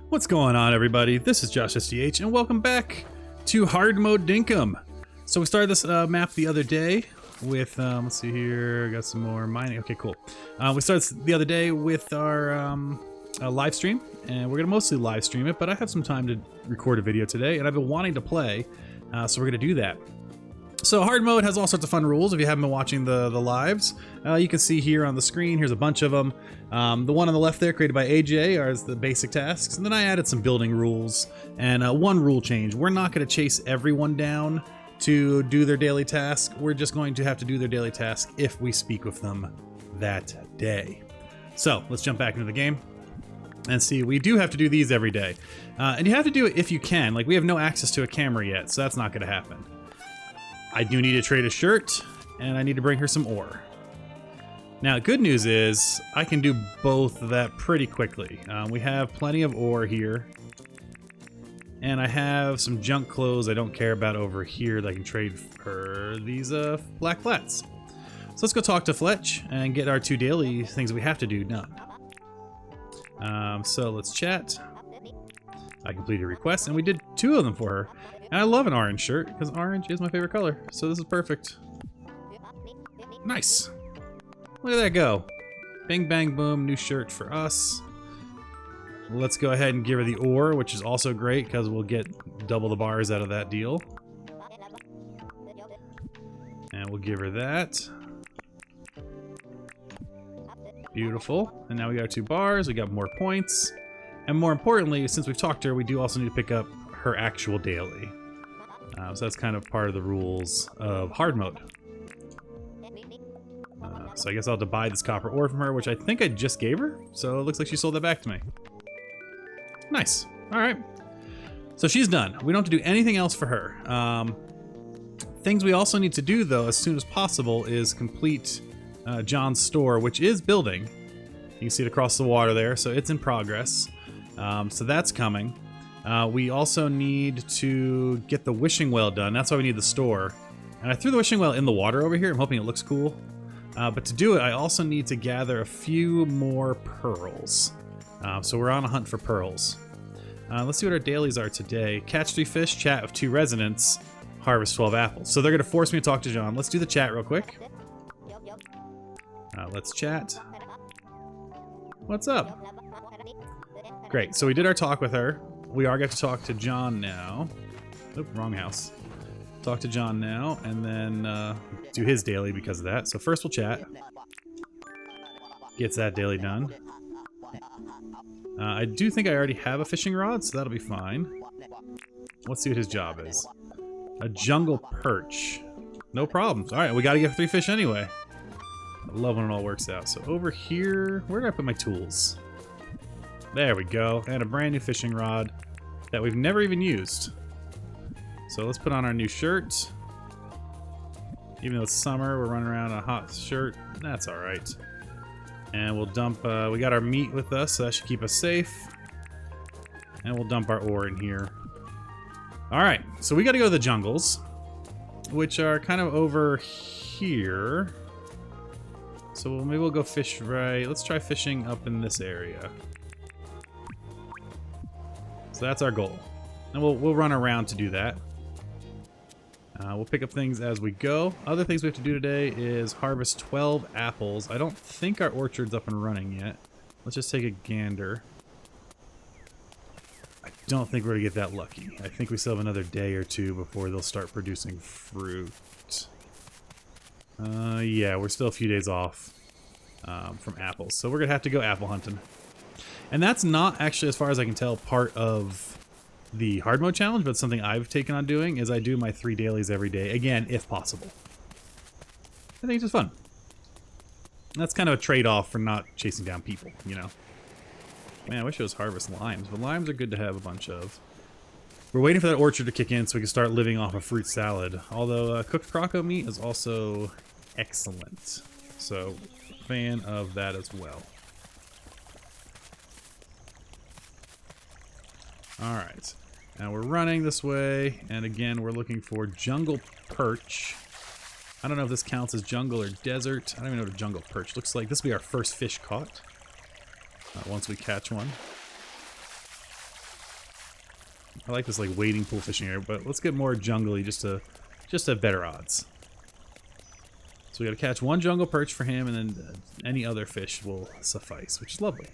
What's going on, everybody? This is Josh SDH, and welcome back to Hardmode Dinkum. So we started this map the other day with, let's see here, got some more mining. Okay, cool. We started the other day with our live stream, and we're going to mostly live stream it, but I have some time to record a video today, and I've been wanting to play, so we're going to do that. So hard mode has all sorts of fun rules. If you haven't been watching the lives, you can see here on the screen, here's a bunch of them. The one on the left there, created by AJ, are the basic tasks. And then I added some building rules and one rule change. We're not going to chase everyone down to do their daily task. We're just going to have to do their daily task if we speak with them that day. So let's jump back into the game and see. We do have to do these every day. And you have to do it if you can. Like, we have no access to a camera yet, so that's not going to happen. I do need to trade a shirt, and I need to bring her some ore. Now, good news is I can do both of that pretty quickly. We have plenty of ore here, and I have some junk clothes I don't care about over here that I can trade for these black flats. So let's go talk to Fletch and get our 2 daily things we have to do done. So let's chat. I completed a request, and we did 2 of them for her. And I love an orange shirt, because orange is my favorite color. So this is perfect. Nice. Look at that go. Bing, bang, boom. New shirt for us. Let's go ahead and give her the ore, which is also great, because we'll get double the bars out of that deal. And we'll give her that. Beautiful. And now we got 2 bars. We got more points. And more importantly, since we've talked to her, we do also need to pick up her actual daily. So that's kind of part of the rules of hard mode. So I guess I'll have to buy this copper ore from her, which I think I just gave her. So it looks like she sold that back to me. Nice. All right. So she's done. We don't have to do anything else for her. Things we also need to do, though, as soon as possible, is complete John's store, which is building. You can see it across the water there, so it's in progress. So that's coming. We also need to get the wishing well done. That's why we need the store. And I threw the wishing well in the water over here. I'm hoping it looks cool. But to do it, I also need to gather a few more pearls. So we're on a hunt for pearls. Let's see what our dailies are today. Catch 3 fish, chat with 2 residents, harvest 12 apples. So they're going to force me to talk to John. Let's do the chat real quick. Let's chat. What's up? Great. So we did our talk with her. We are going to talk to John now. Oop, wrong house. Talk to John now, and then do his daily because of that. So first we'll chat. Gets that daily done. I do think I already have a fishing rod, so that'll be fine. Let's see what his job is. A jungle perch. No problems. All right, we got to get 3 fish anyway. I love when it all works out. So over here, where do I put my tools? There we go. And a brand new fishing rod that we've never even used. So let's put on our new shirt. Even though it's summer, we're running around in a hot shirt. That's all right. And we'll dump, we got our meat with us, so that should keep us safe. And we'll dump our ore in here. All right, so we got to go to the jungles, which are kind of over here. So maybe we'll go fish right. Let's try fishing up in this area. So that's our goal. And we'll run around to do that. We'll pick up things as we go. Other things we have to do today is harvest 12 apples. I don't think our orchard's up and running yet. Let's just take a gander. I don't think we're going to get that lucky. I think we still have another day or 2 before they'll start producing fruit. Yeah, we're still a few days off from apples. So we're going to have to go apple hunting. And that's not actually, as far as I can tell, part of the hard mode challenge, but something I've taken on doing is I do my 3 dailies every day, again, if possible. I think it's just fun. And that's kind of a trade-off for not chasing down people, you know. Man, I wish it was harvest limes, but limes are good to have a bunch of. We're waiting for that orchard to kick in so we can start living off a fruit salad. Although cooked croco meat is also excellent. So, fan of that as well. Alright, now we're running this way, and again we're looking for jungle perch. I don't know if this counts as jungle or desert. I don't even know what a jungle perch looks like. This will be our first fish caught once we catch one. I like this like wading pool fishing area, but let's get more jungly just to have better odds. So we got to catch one jungle perch for him, and then any other fish will suffice, which is lovely.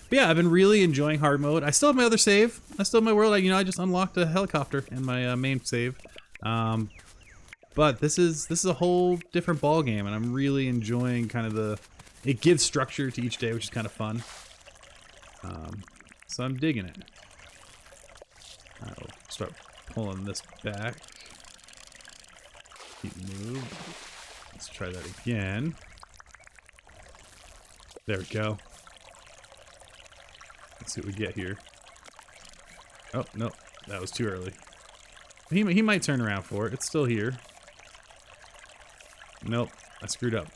But yeah, I've been really enjoying hard mode. I still have my other save. I still have my world. I just unlocked a helicopter in my main save. But this is a whole different ball game, and I'm really enjoying kind of it gives structure to each day, which is kind of fun. So I'm digging it. I'll start pulling this back. Keep moving. Let's try that again. There we go. Let's see what we get here. Oh, no. That was too early. He might turn around for it. It's still here. Nope. I screwed up.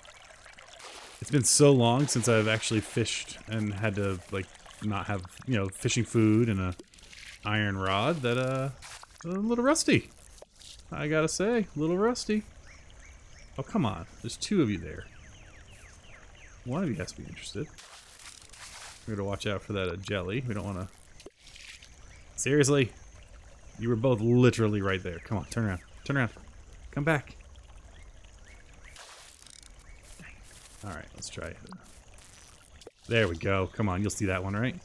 It's been so long since I've actually fished and had to, like, not have, fishing food and a iron rod that, a little rusty. I gotta say, a little rusty. Oh, come on. There's two of you there. One of you has to be interested. We're gonna watch out for that jelly. We don't want to... Seriously? You were both literally right there. Come on, turn around. Turn around. Come back. Alright, let's try it. There we go. Come on, you'll see that one, right?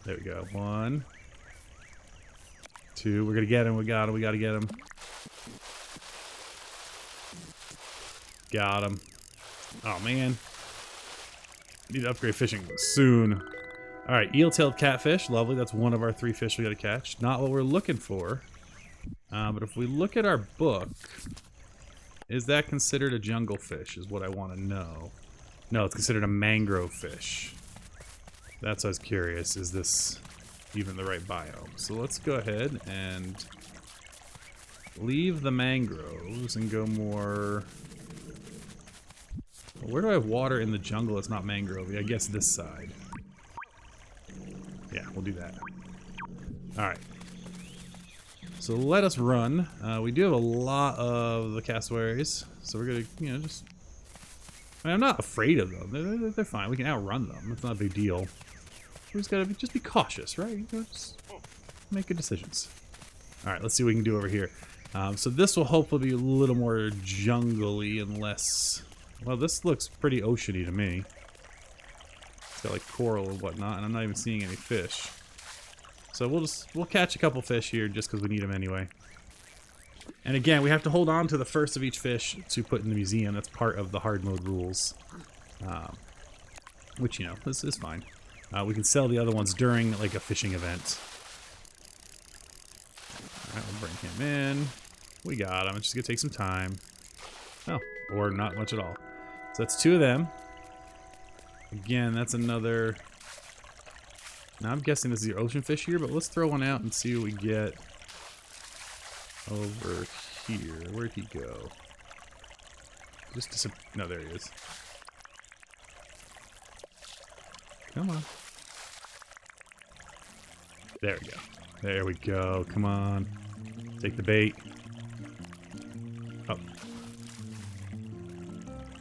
There we go. 1, 2. We're gonna get him. We got him. We gotta get him. Got him. Oh, man. Need to upgrade fishing soon. Alright, eel-tailed catfish. Lovely. That's one of our 3 fish we gotta catch. Not what we're looking for. But if we look at our book, is that considered a jungle fish is what I want to know. No, it's considered a mangrove fish. That's what I was curious. Is this even the right biome? So let's go ahead and leave the mangroves and go more... Where do I have water in the jungle that's not mangrove? I guess this side. Yeah, we'll do that. Alright. So let us run. We do have a lot of the cassowaries, so we're gonna, just... I mean, I'm not afraid of them. They're fine. We can outrun them. It's not a big deal. We just gotta just be cautious, right? Just make good decisions. Alright, let's see what we can do over here. So this will hopefully be a little more jungly and less... Well, this looks pretty oceany to me. It's got like coral and whatnot, and I'm not even seeing any fish. So we'll catch a couple fish here just because we need them anyway. And again, we have to hold on to the first of each fish to put in the museum. That's part of the hard mode rules. Which, this is fine. We can sell the other ones during like a fishing event. Alright, we'll bring him in. We got him. It's just gonna take some time. Oh, or not much at all. So that's 2 of them. Again, that's another... Now I'm guessing this is your ocean fish here, but let's throw one out and see what we get over here. Where'd he go? No, there he is. Come on. There we go. There we go. Come on. Take the bait. Oh.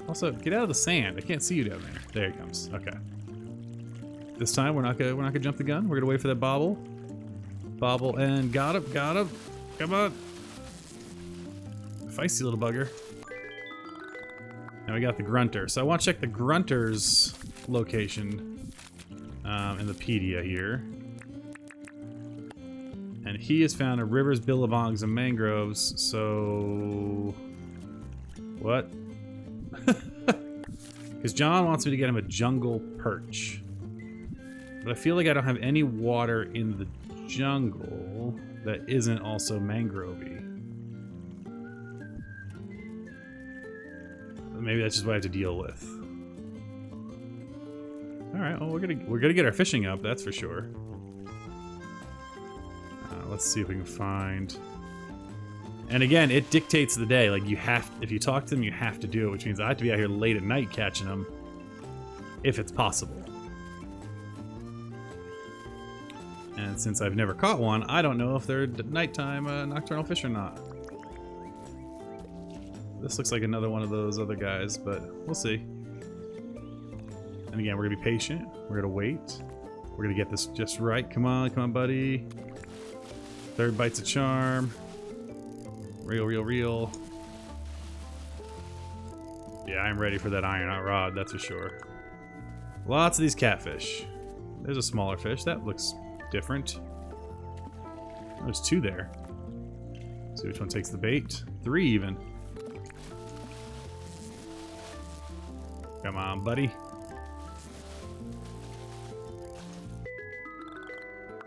Also, get out of the sand. I can't see you down there. There he comes. Okay. This time we're not gonna jump the gun. We're gonna wait for that bobble. Bobble and got him. Got him. Come on. Feisty little bugger. Now we got the grunter. So I want to check the grunter's location in the pedia here. And he has found a rivers, billabongs, and mangroves. So what? Because John wants me to get him a jungle perch. But I feel like I don't have any water in the jungle that isn't also mangrovey. Maybe that's just what I have to deal with. Alright, well we're gonna get our fishing up, that's for sure. Let's see if we can find... And again, it dictates the day. Like, if you talk to them, you have to do it, which means I have to be out here late at night catching them, if it's possible. And since I've never caught one, I don't know if they're nighttime nocturnal fish or not. This looks like another one of those other guys, but we'll see. And again, we're gonna be patient. We're gonna wait. We're gonna get this just right. Come on, buddy. Third bite's a charm. Real. Yeah, I'm ready for that iron out rod, that's for sure. Lots of these catfish. There's a smaller fish. That looks different. There's 2 there. See which one takes the bait. 3 even. Come on, buddy.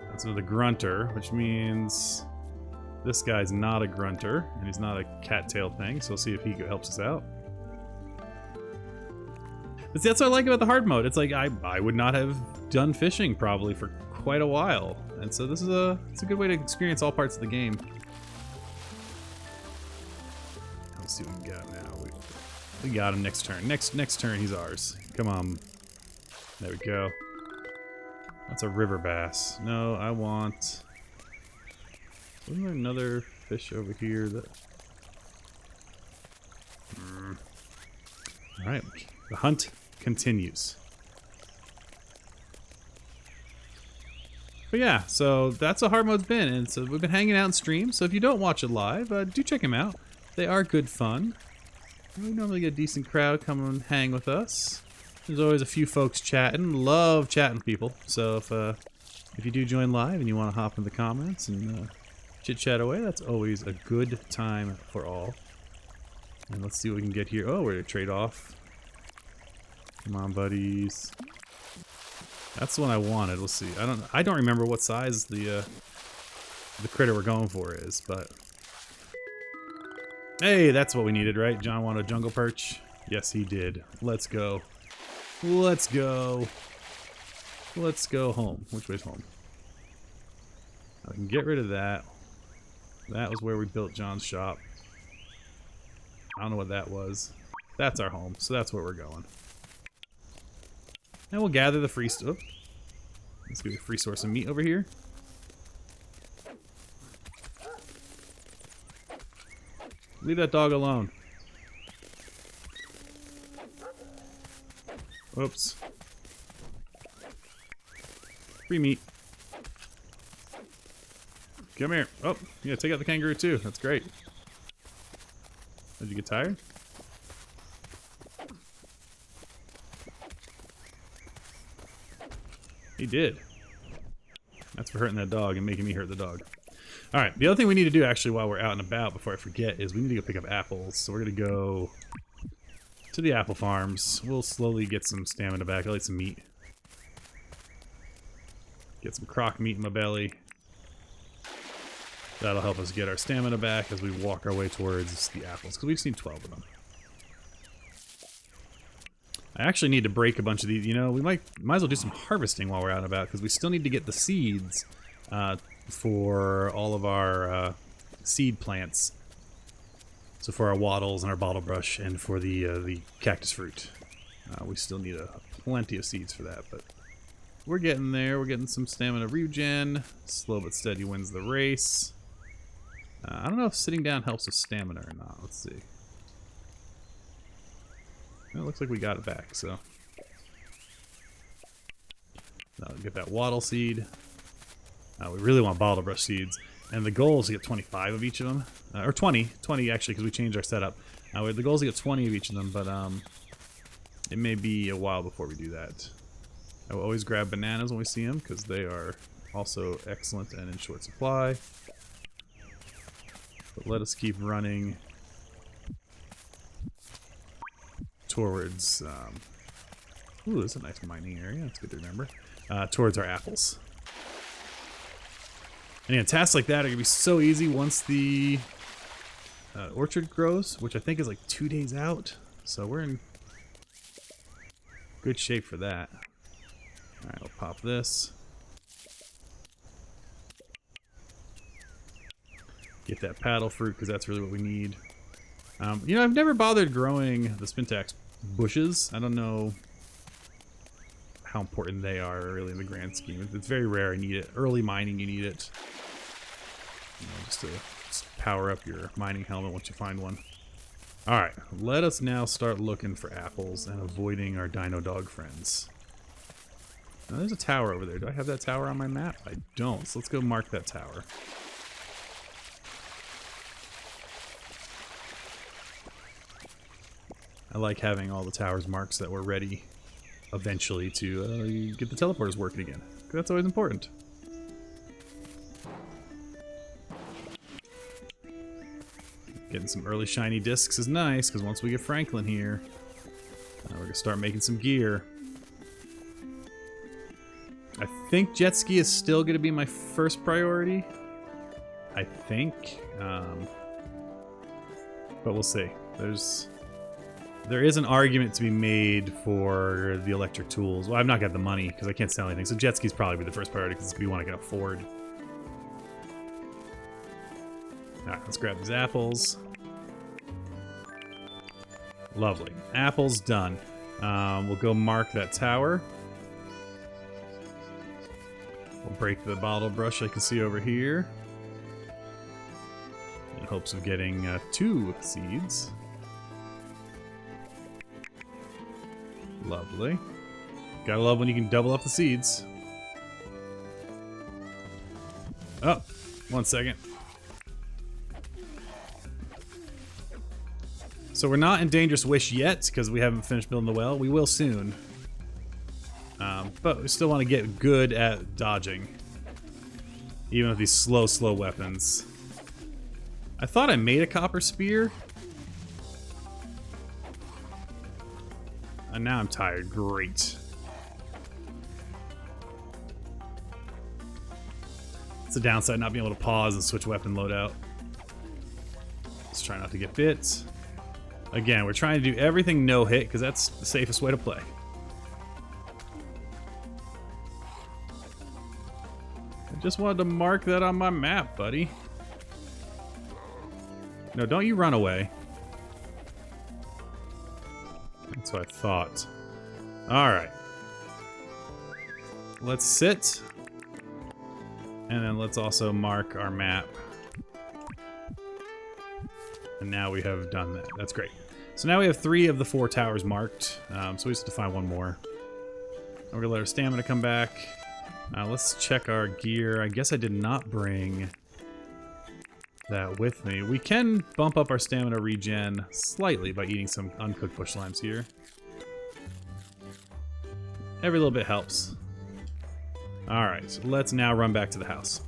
That's another grunter, which means this guy's not a grunter, and he's not a cattail thing, so we'll see if he helps us out. But see, that's what I like about the hard mode. It's like I would not have done fishing probably for quite a while, and so this is it's a good way to experience all parts of the game. Let's see what we got now. We got him next turn. Next turn, he's ours. Come on. There we go. That's a river bass. No, I want... Wasn't there another fish over here that... Alright, the hunt continues. But yeah, so that's what hard mode's been, and so we've been hanging out in stream, so if you don't watch it live, do check them out. They are good fun. We normally get a decent crowd come and hang with us. There's always a few folks chatting. Love chatting with people. So if you do join live and you want to hop in the comments and chit chat away, that's always a good time for all. And let's see what we can get here. Oh, we're gonna trade off. Come on, buddies. That's the one I wanted. Let's see. I don't remember what size the critter we're going for is, but hey, that's what we needed, right? John wanted a jungle perch. Yes, he did. Let's go. Let's go. Let's go home. Which way's home? I can get rid of that. That was where we built John's shop. I don't know what that was. That's our home, so that's where we're going. And we'll gather the free stuff. Let's get a free source of meat over here. Leave that dog alone. Whoops. Free meat. Come here. Oh, yeah, take out the kangaroo too. That's great. Did you get tired? He did. That's for hurting that dog and making me hurt the dog. Alright, the other thing we need to do actually while we're out and about before I forget is we need to go pick up apples. So we're going to go to the apple farms. We'll slowly get some stamina back. I like some meat. Get some croc meat in my belly. That'll help us get our stamina back as we walk our way towards the apples, because we just need 12 of them. I actually need to break a bunch of these. You know, we might as well do some harvesting while we're out and about, because we still need to get the seeds for all of our seed plants. So for our wattles and our bottle brush and for the cactus fruit. We still need plenty of seeds for that, but we're getting there. We're getting some stamina regen. Slow but steady wins the race. I don't know if sitting down helps with stamina or not. Let's see. It looks like we got it back, so. Now get that wattle seed. We really want bottle brush seeds. And the goal is to get 25 of each of them. Or 20 actually, because we changed our setup. The goal is to get 20 of each of them, but it may be a while before we do that. I will always grab bananas when we see them, because they are also excellent and in short supply. But let us keep running towards... ooh, this is a nice mining area. That's good to remember. Towards our apples. And yeah, tasks like that are going to be so easy once the orchard grows, which I think is like 2 days out. So we're in good shape for that. Alright, I'll pop this. Get that paddle fruit, because that's really what we need. You know, I've never bothered growing the Spintax bushes. I don't know how important they are really in the grand scheme. It's very rare. I need it. Early mining, you need it. You know, just to power up your mining helmet once you find one. Alright, let us now start looking for apples and avoiding our dino dog friends. Now, there's a tower over there. Do I have that tower on my map? I don't. So let's go mark that tower. I like having all the towers marked so that we're ready eventually to get the teleporters working again. 'Cause that's always important. Getting some early shiny discs is nice, because once we get Franklin here, we're going to start making some gear. I think jet ski is still going to be my first priority. I think. But we'll see. There is an argument to be made for the electric tools. Well, I've not got the money because I can't sell anything. So jet ski's probably be the first priority because it's be one I can afford. Alright, let's grab these apples. Lovely. Apples done. We'll go mark that tower. We'll break the bottle brush I can see over here. In hopes of getting 2 seeds. Lovely. Gotta love when you can double up the seeds. Oh, 1 second. So we're not in Dangerous Wish yet, because we haven't finished building the well. We will soon. But we still want to get good at dodging. Even with these slow weapons. I thought I made a copper spear. And now I'm tired. Great. It's the downside, not being able to pause and switch weapon loadout. Let's try not to get bit. Again, we're trying to do everything no hit because that's the safest way to play. I just wanted to mark that on my map, buddy. No, don't you run away. That's what I thought. Alright. Let's sit. And then let's also mark our map. And now we have done that. That's great. So now we have 3 of the 4 towers marked. So we just have to find 1 more. And we're going to let our stamina come back. Let's check our gear. I guess I did not bring that with me. We can bump up our stamina regen slightly by eating some uncooked bush limes here. Every little bit helps. Alright, so let's now run back to the house.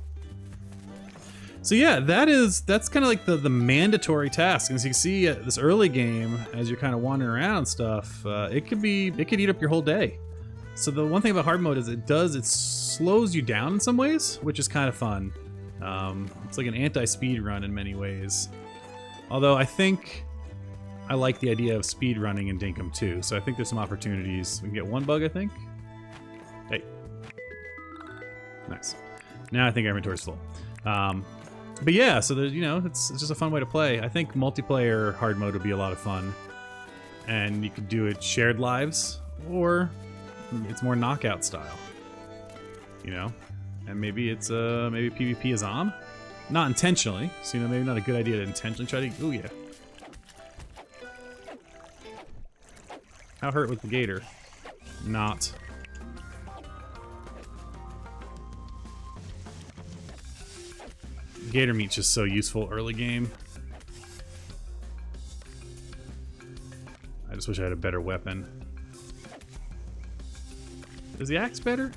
So yeah, that's kind of like the mandatory task. And as you can see, this early game, as you're kind of wandering around and stuff, it could eat up your whole day. So the one thing about hard mode is it slows you down in some ways, which is kind of fun. It's like an anti-speed run in many ways. Although I think I like the idea of speed running in Dinkum too. So I think there's some opportunities. We can get 1 bug, I think. Hey. Nice. Now I think our inventory's full. But yeah, so there's, it's just a fun way to play. I think multiplayer hard mode would be a lot of fun. And you could do it shared lives, or it's more knockout style. And maybe it's maybe PvP is on. Not intentionally. So maybe not a good idea to intentionally try to. Ooh yeah. How hurt with the gator? Not. Gator meat's just so useful early game. I just wish I had a better weapon. Is the axe better?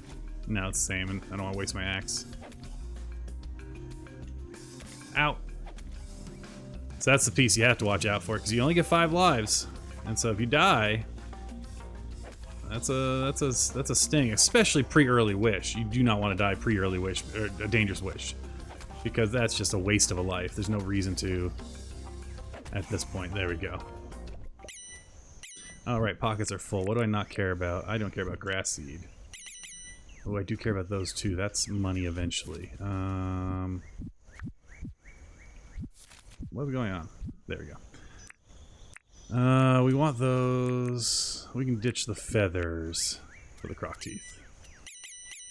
No, it's the same, and I don't want to waste my axe. Ow. So that's the piece you have to watch out for, because you only get 5 lives. And so if you die, that's a sting, especially pre-early wish. You do not want to die pre-early wish, or a dangerous wish. Because that's just a waste of a life. There's no reason to at this point. There we go. Alright, pockets are full. What do I not care about? I don't care about grass seed. Oh, I do care about those too. That's money eventually. What's going on? There we go. We want those. We can ditch the feathers for the croc teeth.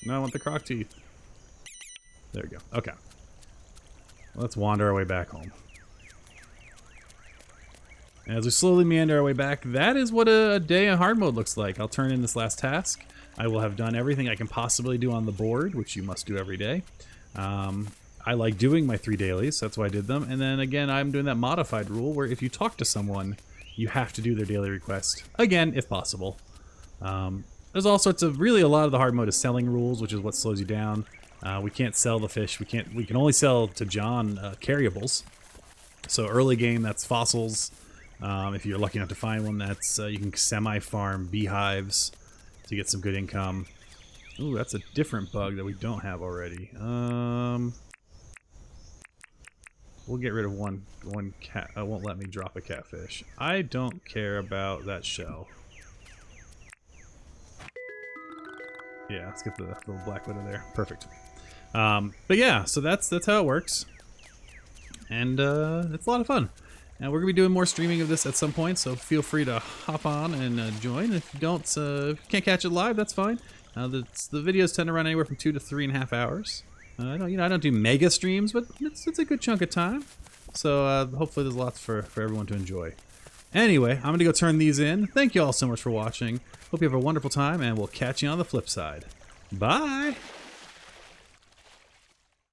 No, I want the croc teeth. There we go. Okay. Let's wander our way back home. And as we slowly meander our way back, that is what a day in hard mode looks like. I'll turn in this last task. I will have done everything I can possibly do on the board, which you must do every day. I like doing my 3 dailies, so that's why I did them. And then again, I'm doing that modified rule where if you talk to someone, you have to do their daily request. Again, if possible. There's all sorts of, really a lot of the hard mode is selling rules, which is what slows you down. We can't sell the fish. We can only sell to John carryables. So early game, that's fossils. If you're lucky enough to find one, that's you can semi-farm beehives to get some good income. Ooh, that's a different bug that we don't have already. We'll get rid of one cat. Won't let me drop a catfish. I don't care about that shell. Yeah, let's get the little black widow there. Perfect. But yeah, so that's how it works, and it's a lot of fun. And we're gonna be doing more streaming of this at some point, so feel free to hop on and join. If you don't, if you can't catch it live, that's fine. The videos tend to run anywhere from 2 to 3.5 hours. I don't do mega streams, but it's a good chunk of time. So hopefully there's lots for everyone to enjoy. Anyway, I'm gonna go turn these in. Thank you all so much for watching. Hope you have a wonderful time, and we'll catch you on the flip side. Bye!